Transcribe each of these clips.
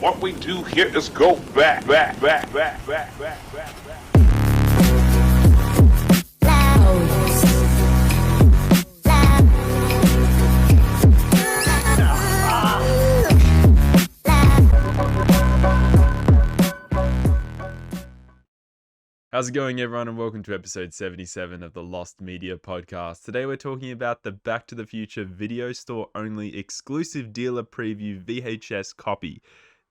What we do here is go back. How's it going, everyone, and welcome to episode 77 of the Lost Media Podcast. Today we're talking about the Back to the Future video store only exclusive dealer preview VHS copy.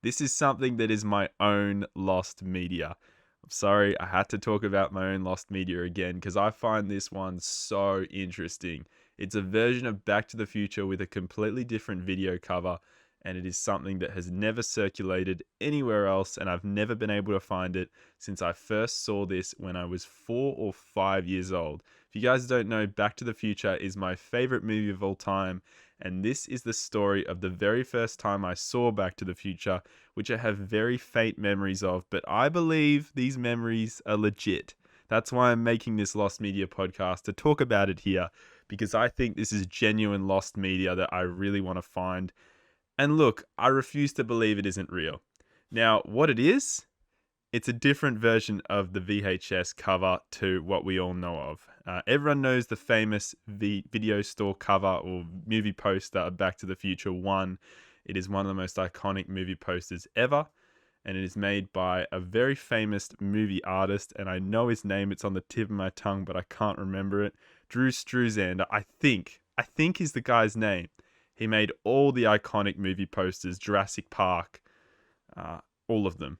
This is something that is my own lost media. I'm sorry, I had to talk about my own lost media again because I find this one so interesting. It's a version of Back to the Future with a completely different video cover, and it is something that has never circulated anywhere else, and I've never been able to find it since I first saw this when I was 4 or 5 years old. If you guys don't know, Back to the Future is my favorite movie of all time, and this is the story of the very first time I saw Back to the Future, which I have very faint memories of, but I believe these memories are legit. That's why I'm making this Lost Media podcast, to talk about it here, because I think this is genuine lost media that I really want to find. And look, I refuse to believe it isn't real. Now, what it is, it's a different version of the VHS cover to what we all know of. Everyone knows the famous video store cover or movie poster of Back to the Future 1. It is one of the most iconic movie posters ever, and it is made by a very famous movie artist, and I know his name, it's on the tip of my tongue, but I can't remember it. Drew Struzan, I think is the guy's name. He made all the iconic movie posters, Jurassic Park, all of them.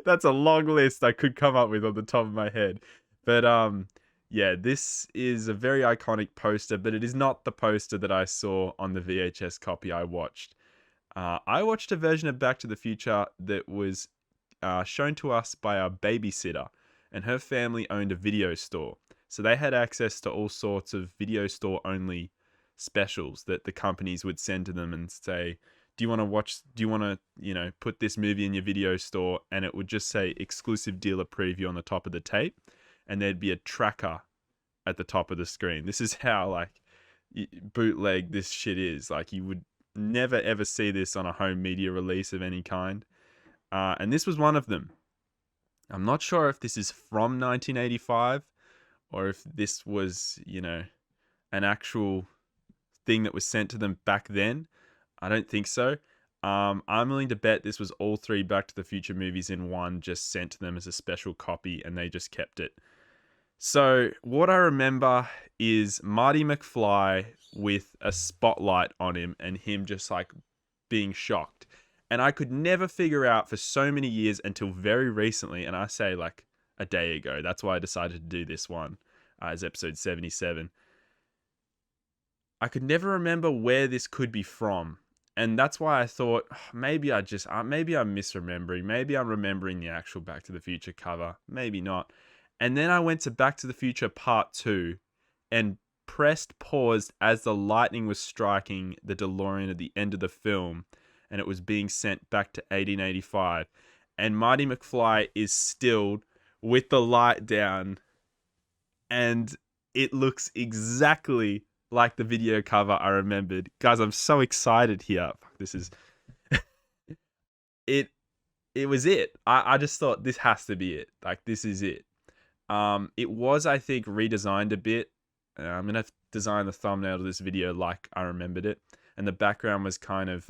That's a long list I could come up with on the top of my head. But yeah, this is a very iconic poster, but it is not the poster that I saw on the VHS copy I watched. I watched a version of Back to the Future that was shown to us by our babysitter, and her family owned a video store. So they had access to all sorts of video store only specials that the companies would send to them and say, do you want to put this movie in your video store? And it would just say exclusive dealer preview on the top of the tape, and there'd be a tracker at the top of the screen. This is how bootleg this shit is. You would never ever see this on a home media release of any kind, and this was one of them. I'm not sure if this is from 1985 or if this was an actual thing that was sent to them back then. I don't think so. I'm willing to bet this was all 3 Back to the Future movies in one, just sent to them as a special copy, and they just kept it. So what I remember is Marty McFly with a spotlight on him and him just being shocked. And I could never figure out for so many years until very recently, and I say a day ago. That's why I decided to do this one as episode 77. I could never remember where this could be from. And that's why I thought, maybe I'm misremembering. Maybe I'm remembering the actual Back to the Future cover. Maybe not. And then I went to Back to the Future Part 2 and pressed pause as the lightning was striking the DeLorean at the end of the film. And it was being sent back to 1885. And Marty McFly is stilled with the light down. And it looks exactly like the video cover I remembered. Guys, I'm so excited here. This is it was it. I just thought this has to be it. This is it. It was, I think, redesigned a bit. I'm gonna design the thumbnail to this video like I remembered it, and the background was kind of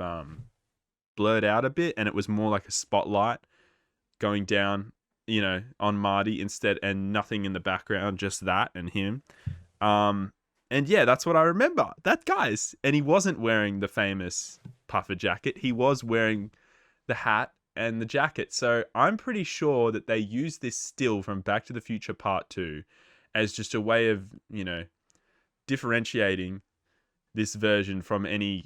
blurred out a bit, and it was more like a spotlight going down on Marty instead, and nothing in the background, just that and him. And yeah, that's what I remember. That guy's. And he wasn't wearing the famous puffer jacket. He was wearing the hat and the jacket. So I'm pretty sure that they used this still from Back to the Future Part 2 as just a way of, differentiating this version from any,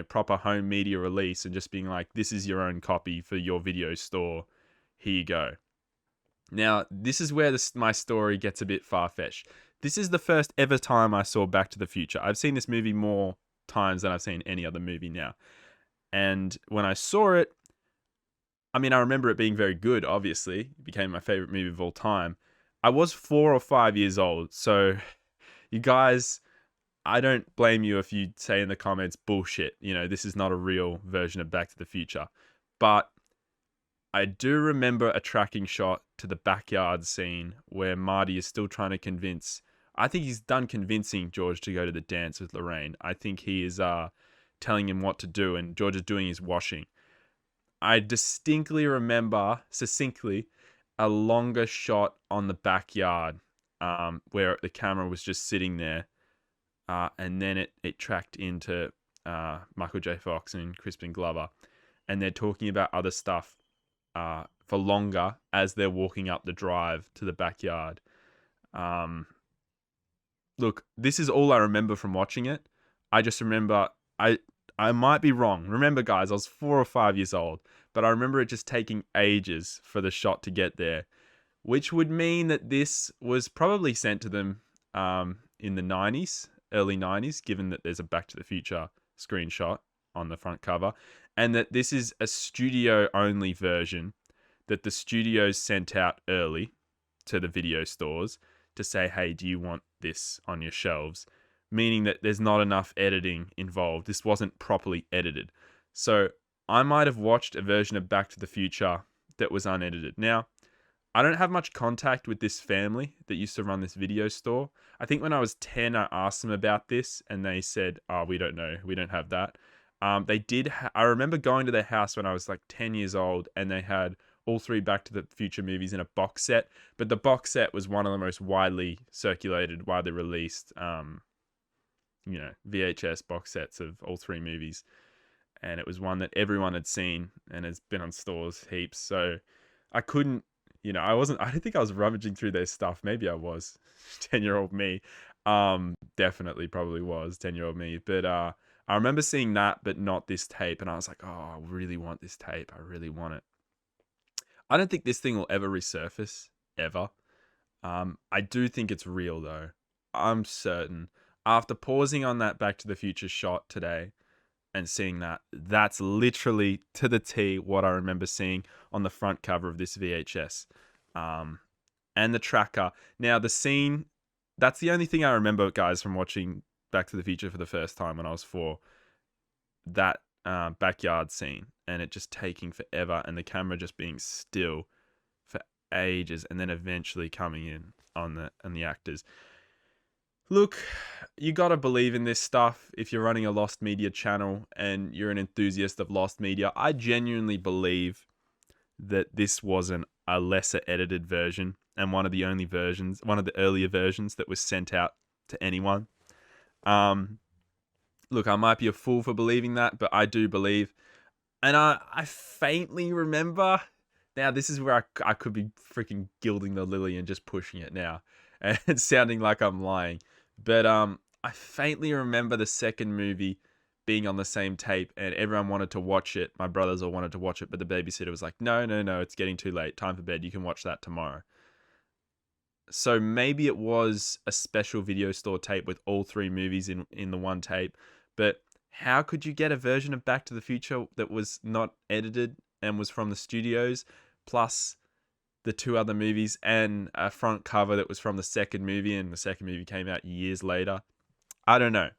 proper home media release, and just being like, this is your own copy for your video store. Here you go. Now, this is where my story gets a bit far-fetched. This is the first ever time I saw Back to the Future. I've seen this movie more times than I've seen any other movie now. And when I saw it, I remember it being very good, obviously. It became my favorite movie of all time. I was 4 or 5 years old, so you guys I don't blame you if you say in the comments, bullshit, this is not a real version of Back to the Future. But I do remember a tracking shot to the backyard scene where Marty is still trying to I think he's done convincing George to go to the dance with Lorraine. I think he is telling him what to do, and George is doing his washing. I distinctly remember, succinctly, a longer shot on the backyard where the camera was just sitting there. And then it tracked into Michael J. Fox and Crispin Glover. And they're talking about other stuff for longer as they're walking up the drive to the backyard. Look, this is all I remember from watching it. I just remember, I might be wrong. Remember, guys, I was 4 or 5 years old. But I remember it just taking ages for the shot to get there, which would mean that this was probably sent to them in the 90s, early 90s, given that there's a Back to the Future screenshot on the front cover, and that this is a studio-only version that the studios sent out early to the video stores to say, hey, do you want this on your shelves? Meaning that there's not enough editing involved. This wasn't properly edited. So I might have watched a version of Back to the Future that was unedited. Now, I don't have much contact with this family that used to run this video store. I think when I was 10, I asked them about this, and they said, oh, we don't know. We don't have that. They did. I remember going to their house when I was like 10 years old, and they had all 3 Back to the Future movies in a box set. But the box set was one of the most widely circulated, widely released, VHS box sets of all 3 movies. And it was one that everyone had seen and has been on stores heaps. So I couldn't, I don't think I was rummaging through their stuff. Maybe I was. 10-year-old me. Definitely probably was 10-year-old me. But I remember seeing that, but not this tape. And I was like, oh, I really want this tape. I really want it. I don't think this thing will ever resurface, ever. I do think it's real, though. I'm certain. After pausing on that Back to the Future shot today, and seeing that's literally to the T what I remember seeing on the front cover of this VHS. And the tracker. Now, the scene, that's the only thing I remember, guys, from watching Back to the Future for the first time when I was 4. That backyard scene, and it just taking forever, and the camera just being still for ages, and then eventually coming in on the actors. Look, you gotta believe in this stuff if you're running a Lost Media channel and you're an enthusiast of Lost Media. I genuinely believe that this wasn't a lesser edited version and one of the earlier versions that was sent out to anyone. Look, I might be a fool for believing that, but I do believe. And I faintly remember. Now, this is where I could be freaking gilding the lily and just pushing it now. And sounding like I'm lying. But I faintly remember the second movie being on the same tape and everyone wanted to watch it. My brothers all wanted to watch it, but the babysitter was like, no, it's getting too late. Time for bed. You can watch that tomorrow. So maybe it was a special video store tape with all 3 movies in the one tape. But how could you get a version of Back to the Future that was not edited and was from the studios, plus the 2 other movies, and a front cover that was from the second movie, and the second movie came out years later? I don't know.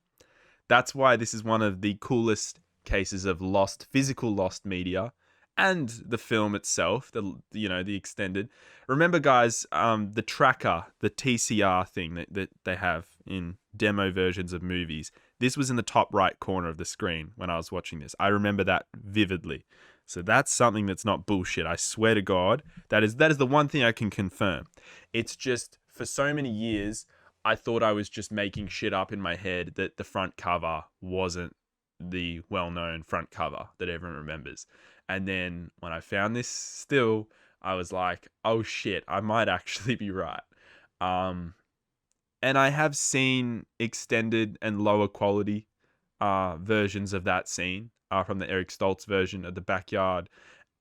That's why this is one of the coolest cases of physical lost media, and the film itself, the extended. Remember, guys, the tracker, the TCR thing that they have in demo versions of movies. This was in the top right corner of the screen when I was watching this. I remember that vividly. So that's something that's not bullshit. I swear to God, that is the one thing I can confirm. It's just, for so many years, I thought I was just making shit up in my head that the front cover wasn't the well-known front cover that everyone remembers. And then when I found this still, I was like, oh shit, I might actually be right. And I have seen extended and lower quality versions of that scene. From the Eric Stoltz version of the backyard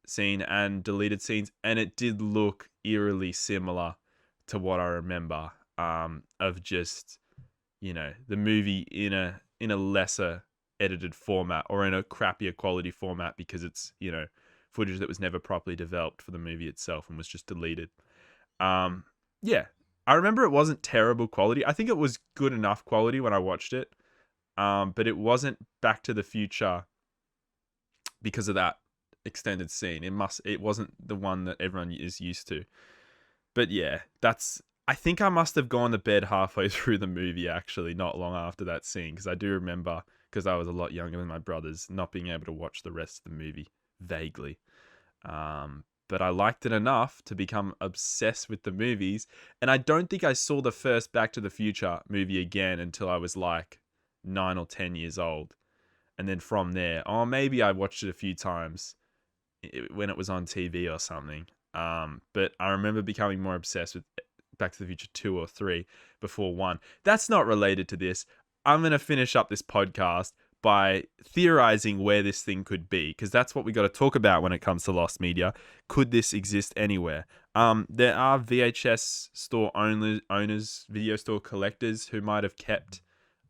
scene and deleted scenes, and it did look eerily similar to what I remember of just, the movie in a lesser edited format or in a crappier quality format because it's, footage that was never properly developed for the movie itself and was just deleted. Yeah, I remember it wasn't terrible quality. I think it was good enough quality when I watched it. But it wasn't Back to the Future because of that extended scene. It wasn't the one that everyone is used to. But yeah, I think I must have gone to bed halfway through the movie, actually, not long after that scene, because I do remember, because I was a lot younger than my brothers, not being able to watch the rest of the movie vaguely. But I liked it enough to become obsessed with the movies, and I don't think I saw the first Back to the Future movie again until I was like 9 or 10 years old. And then from there, maybe I watched it a few times when it was on TV or something. But I remember becoming more obsessed with Back to the Future 2 or 3 before 1. That's not related to this. I'm going to finish up this podcast by theorizing where this thing could be, because that's what we got to talk about when it comes to lost media. Could this exist anywhere? There are VHS store owners, video store collectors who might have kept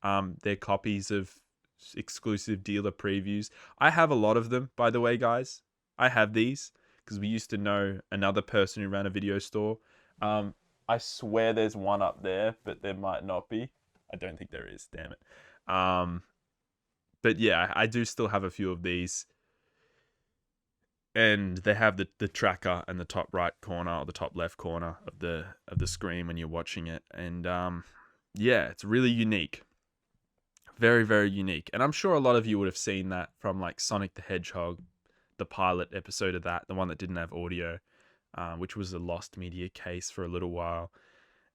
their copies of exclusive dealer previews. I have a lot of them, by the way, guys. I have these because we used to know another person who ran a video store. I swear there's one up there, but there might not be. I don't think there is, damn it. But yeah, I do still have a few of these. And they have the tracker in the top right corner or the top left corner of the screen when you're watching it. And yeah, it's really unique. Very, very unique. And I'm sure a lot of you would have seen that from like Sonic the Hedgehog, the pilot episode of that, the one that didn't have audio, which was a lost media case for a little while.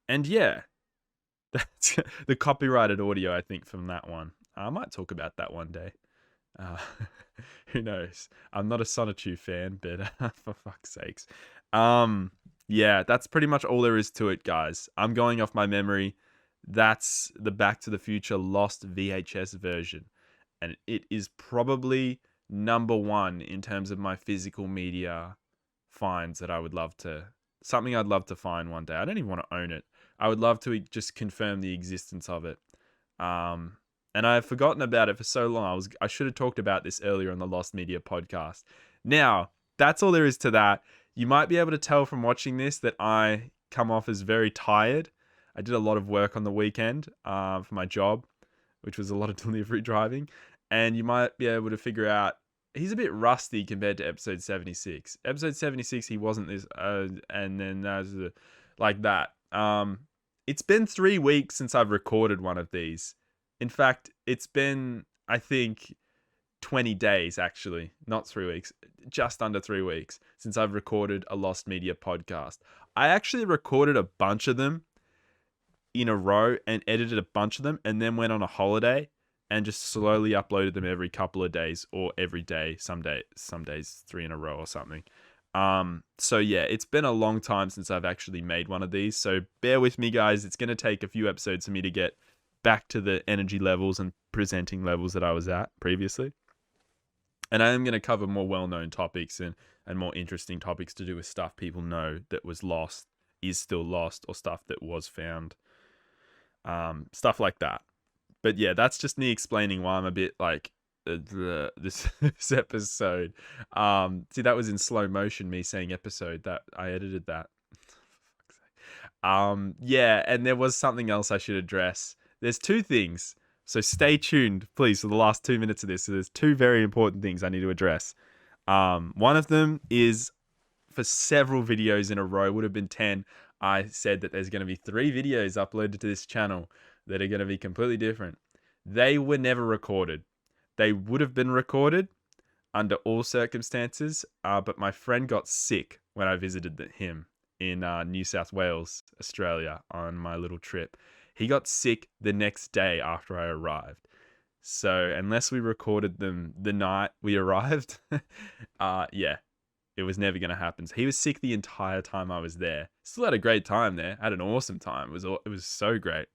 And yeah, that's the copyrighted audio, I think, from that one. I might talk about that one day. Who knows? I'm not a Sonichu fan, but for fuck's sakes. Yeah, that's pretty much all there is to it, guys. I'm going off my memory. That's the Back to the Future lost VHS version. And it is probably number one in terms of my physical media finds that I would love to... Something I'd love to find one day. I don't even want to own it. I would love to just confirm the existence of it. And I've forgotten about it for so long. I should have talked about this earlier on the Lost Media podcast. Now, that's all there is to that. You might be able to tell from watching this that I come off as very tired. I did a lot of work on the weekend for my job, which was a lot of delivery driving. And you might be able to figure out he's a bit rusty compared to episode 76. Episode 76, he wasn't this, and then like that. It's been 3 weeks since I've recorded one of these. In fact, it's been, I think, 20 days, actually. Not 3 weeks. Just under 3 weeks since I've recorded a Lost Media podcast. I actually recorded a bunch of them in a row and edited a bunch of them and then went on a holiday and just slowly uploaded them every couple of days or every day. Some days 3 in a row or something. So yeah, it's been a long time since I've actually made one of these. So bear with me, guys. It's going to take a few episodes for me to get back to the energy levels and presenting levels that I was at previously. And I am going to cover more well-known topics and more interesting topics to do with stuff people know that was lost, is still lost, or stuff that was found. Stuff like that. But yeah, that's just me explaining why I'm a bit like this episode. See, that was in slow motion, me saying episode. That I edited that. Yeah, and there was something else I should address. There's 2 things. So stay tuned, please, for the last 2 minutes of this. So there's 2 very important things I need to address. One of them is for several videos in a row, would have been 10. I said that there's going to be 3 videos uploaded to this channel that are going to be completely different. They were never recorded. They would have been recorded under all circumstances, but my friend got sick when I visited him in New South Wales, Australia, on my little trip. He got sick the next day after I arrived. So unless we recorded them the night we arrived, yeah, it was never going to happen. So he was sick the entire time I was there. Still had a great time there. Had an awesome time. It was so great.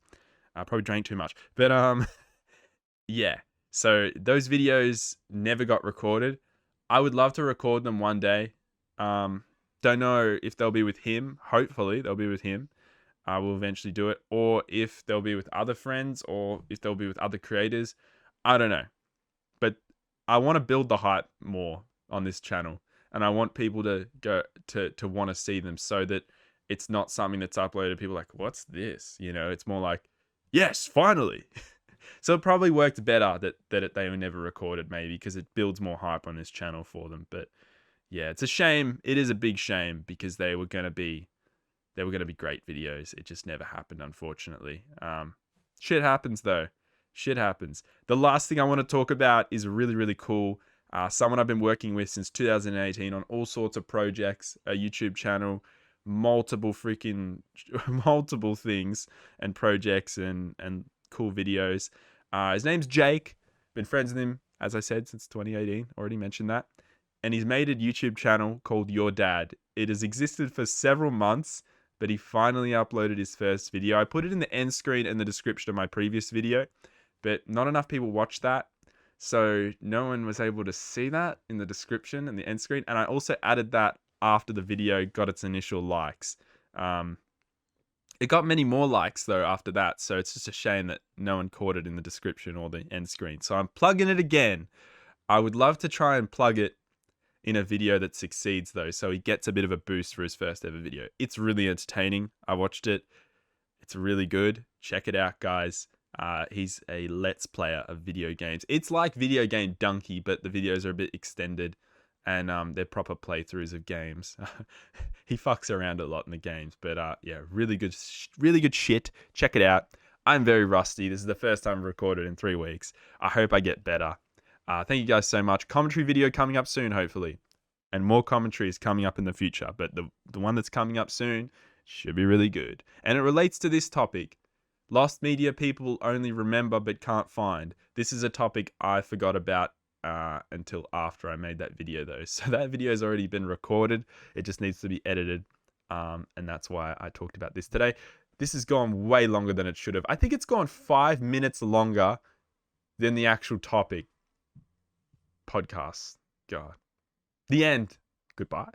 I probably drank too much. But yeah. So those videos never got recorded. I would love to record them one day. Don't know if they'll be with him. Hopefully they'll be with him. I will eventually do it. Or if they'll be with other friends, or if they'll be with other creators. I don't know. But I want to build the hype more on this channel. And I want people to go to want to see them, so that it's not something that's uploaded. People are like, what's this? You know, it's more like, yes, finally. So it probably worked better that they were never recorded, maybe, because it builds more hype on this channel for them. But yeah, it's a shame. It is a big shame because they were gonna be great videos. It just never happened, unfortunately. Shit happens though. Shit happens. The last thing I want to talk about is really, really cool. Someone I've been working with since 2018 on all sorts of projects, a YouTube channel, multiple things and projects and cool videos. His name's Jake. Been friends with him, as I said, since 2018. Already mentioned that. And he's made a YouTube channel called Your Dad. It has existed for several months, but he finally uploaded his first video. I put it in the end screen and the description of my previous video, but not enough people watched that. So no one was able to see that in the description and the end screen. And I also added that after the video got its initial likes. It got many more likes though after that. So it's just a shame that no one caught it in the description or the end screen. So I'm plugging it again. I would love to try and plug it in a video that succeeds though, so he gets a bit of a boost for his first ever video. It's really entertaining. I watched it. It's really good. Check it out, guys. He's a let's player of video games. It's like Video Game Donkey, but the videos are a bit extended and they're proper playthroughs of games. He fucks around a lot in the games, but yeah, really good shit. Check it out. I'm very rusty. This is the first time I've recorded in 3 weeks. I hope I get better. Thank you guys so much. Commentary video coming up soon, hopefully. And more commentary is coming up in the future. But the one that's coming up soon should be really good. And it relates to this topic. Lost media people only remember but can't find. This is a topic I forgot about until after I made that video, though. So that video has already been recorded. It just needs to be edited. And that's why I talked about this today. This has gone way longer than it should have. I think it's gone 5 minutes longer than the actual topic. Podcast. God. The end. Goodbye.